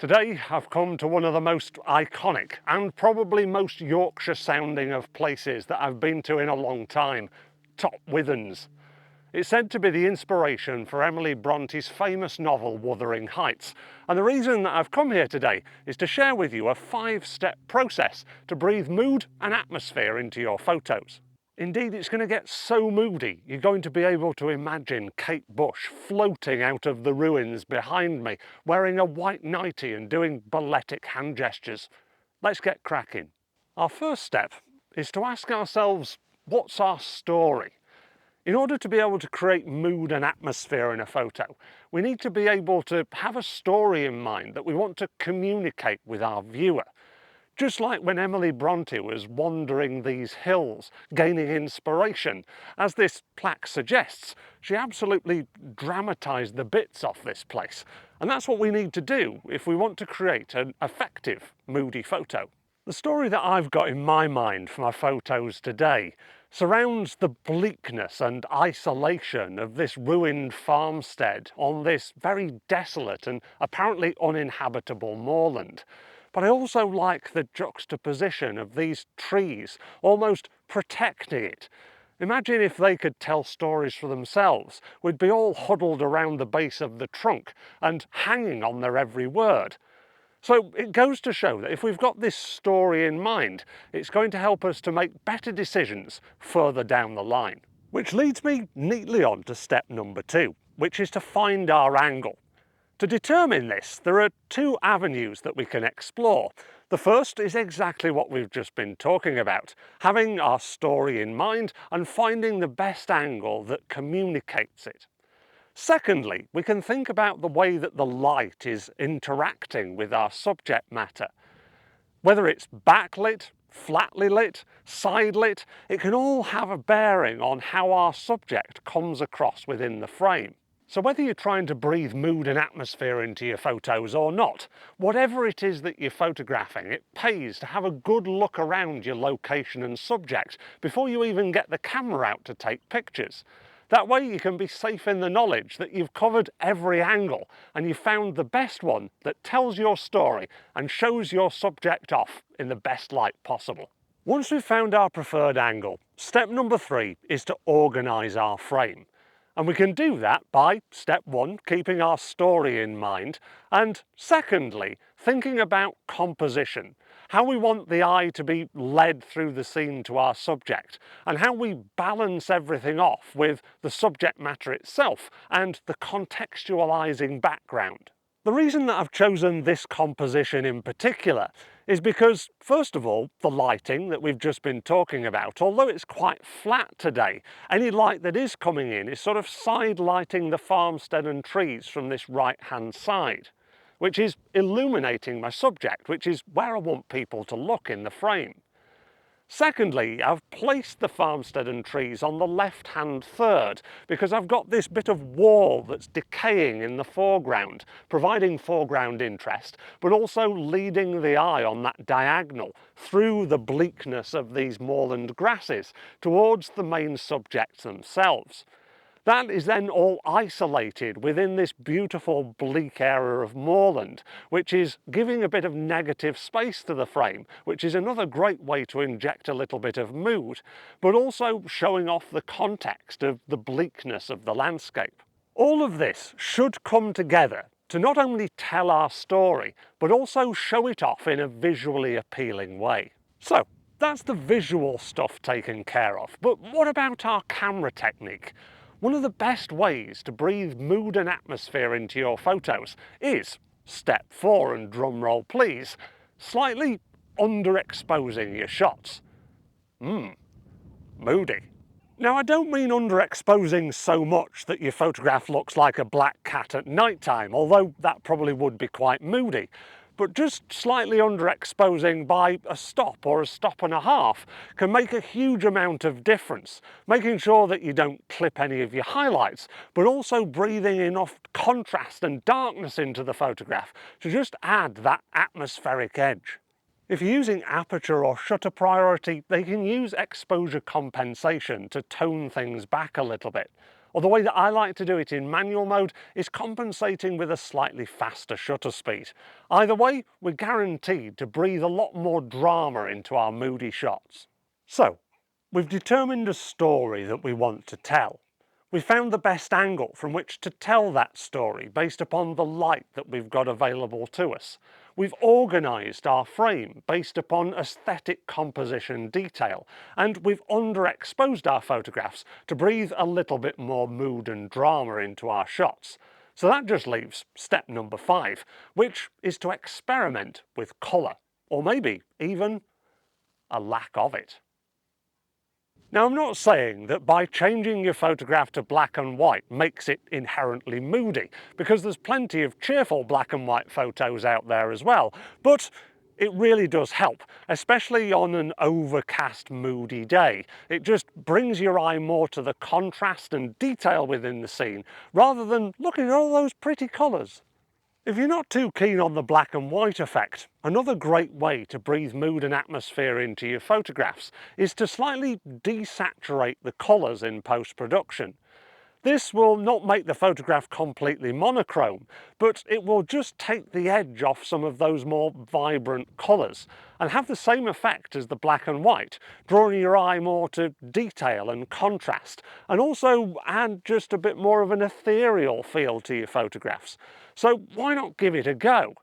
Today I've come to one of the most iconic and probably most Yorkshire sounding of places that I've been to in a long time, Top Withens. It's said to be the inspiration for Emily Brontë's famous novel Wuthering Heights, and the reason that I've come here today is to share with you a 5-step process to breathe mood and atmosphere into your photos. Indeed, it's going to get so moody, you're going to be able to imagine Kate Bush floating out of the ruins behind me, wearing a white nightie and doing balletic hand gestures. Let's get cracking. Our first step is to ask ourselves, what's our story? In order to be able to create mood and atmosphere in a photo, we need to be able to have a story in mind that we want to communicate with our viewer. Just like when Emily Brontë was wandering these hills, gaining inspiration, as this plaque suggests, she absolutely dramatised the bits off this place. And that's what we need to do if we want to create an effective, moody photo. The story that I've got in my mind for my photos today surrounds the bleakness and isolation of this ruined farmstead on this very desolate and apparently uninhabitable moorland. But I also like the juxtaposition of these trees almost protecting it. Imagine if they could tell stories for themselves. We'd be all huddled around the base of the trunk and hanging on their every word. So it goes to show that if we've got this story in mind, it's going to help us to make better decisions further down the line. Which leads me neatly on to step number 2, which is to find our angle. To determine this, there are 2 avenues that we can explore. The first is exactly what we've just been talking about, having our story in mind and finding the best angle that communicates it. Secondly, we can think about the way that the light is interacting with our subject matter. Whether it's backlit, flatly lit, side lit, it can all have a bearing on how our subject comes across within the frame. So whether you're trying to breathe mood and atmosphere into your photos or not, whatever it is that you're photographing, it pays to have a good look around your location and subject before you even get the camera out to take pictures. That way you can be safe in the knowledge that you've covered every angle and you've found the best one that tells your story and shows your subject off in the best light possible. Once we've found our preferred angle, step number 3 is to organise our frame. And we can do that by, step 1, keeping our story in mind, and secondly, thinking about composition, how we want the eye to be led through the scene to our subject, and how we balance everything off with the subject matter itself and the contextualising background. The reason that I've chosen this composition in particular is because, first of all, the lighting that we've just been talking about, although it's quite flat today, any light that is coming in is sort of side lighting the farmstead and trees from this right-hand side, which is illuminating my subject, which is where I want people to look in the frame. Secondly, I've placed the farmstead and trees on the left-hand third because I've got this bit of wall that's decaying in the foreground, providing foreground interest, but also leading the eye on that diagonal through the bleakness of these moorland grasses towards the main subjects themselves. That is then all isolated within this beautiful bleak area of moorland, which is giving a bit of negative space to the frame, which is another great way to inject a little bit of mood, but also showing off the context of the bleakness of the landscape. All of this should come together to not only tell our story, but also show it off in a visually appealing way. So, that's the visual stuff taken care of, but what about our camera technique? One of the best ways to breathe mood and atmosphere into your photos is, step 4, and drum roll please, slightly underexposing your shots. Moody. Now I don't mean underexposing so much that your photograph looks like a black cat at night time, although that probably would be quite moody. But just slightly underexposing by a stop or a stop and a half can make a huge amount of difference, making sure that you don't clip any of your highlights, but also breathing enough contrast and darkness into the photograph to just add that atmospheric edge. If you're using aperture or shutter priority, they can use exposure compensation to tone things back a little bit. or the way that I like to do it in manual mode is compensating with a slightly faster shutter speed. Either way, we're guaranteed to breathe a lot more drama into our moody shots. So, we've determined a story that we want to tell. We found the best angle from which to tell that story based upon the light that we've got available to us. We've organised our frame based upon aesthetic composition detail, and we've underexposed our photographs to breathe a little bit more mood and drama into our shots. So that just leaves step number 5, which is to experiment with colour, or maybe even a lack of it. Now, I'm not saying that by changing your photograph to black and white makes it inherently moody, because there's plenty of cheerful black and white photos out there as well, but it really does help, especially on an overcast, moody day. It just brings your eye more to the contrast and detail within the scene, rather than looking at all those pretty colours. If you're not too keen on the black and white effect, another great way to breathe mood and atmosphere into your photographs is to slightly desaturate the colours in post-production. This will not make the photograph completely monochrome, but it will just take the edge off some of those more vibrant colours and have the same effect as the black and white, drawing your eye more to detail and contrast, and also add just a bit more of an ethereal feel to your photographs. So why not give it a go?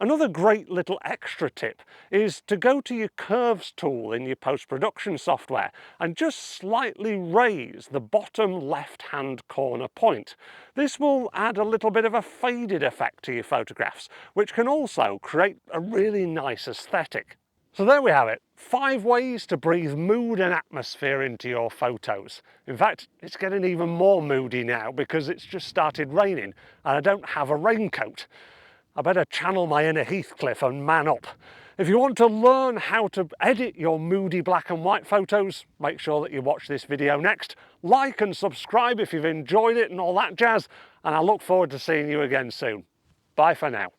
Another great little extra tip is to go to your curves tool in your post-production software and just slightly raise the bottom left-hand corner point. This will add a little bit of a faded effect to your photographs, which can also create a really nice aesthetic. So there we have it, 5 ways to breathe mood and atmosphere into your photos. In fact, it's getting even more moody now because it's just started raining and I don't have a raincoat. I better channel my inner Heathcliff and man up. If you want to learn how to edit your moody black and white photos, make sure that you watch this video next. Like and subscribe if you've enjoyed it and all that jazz, and I look forward to seeing you again soon. Bye for now.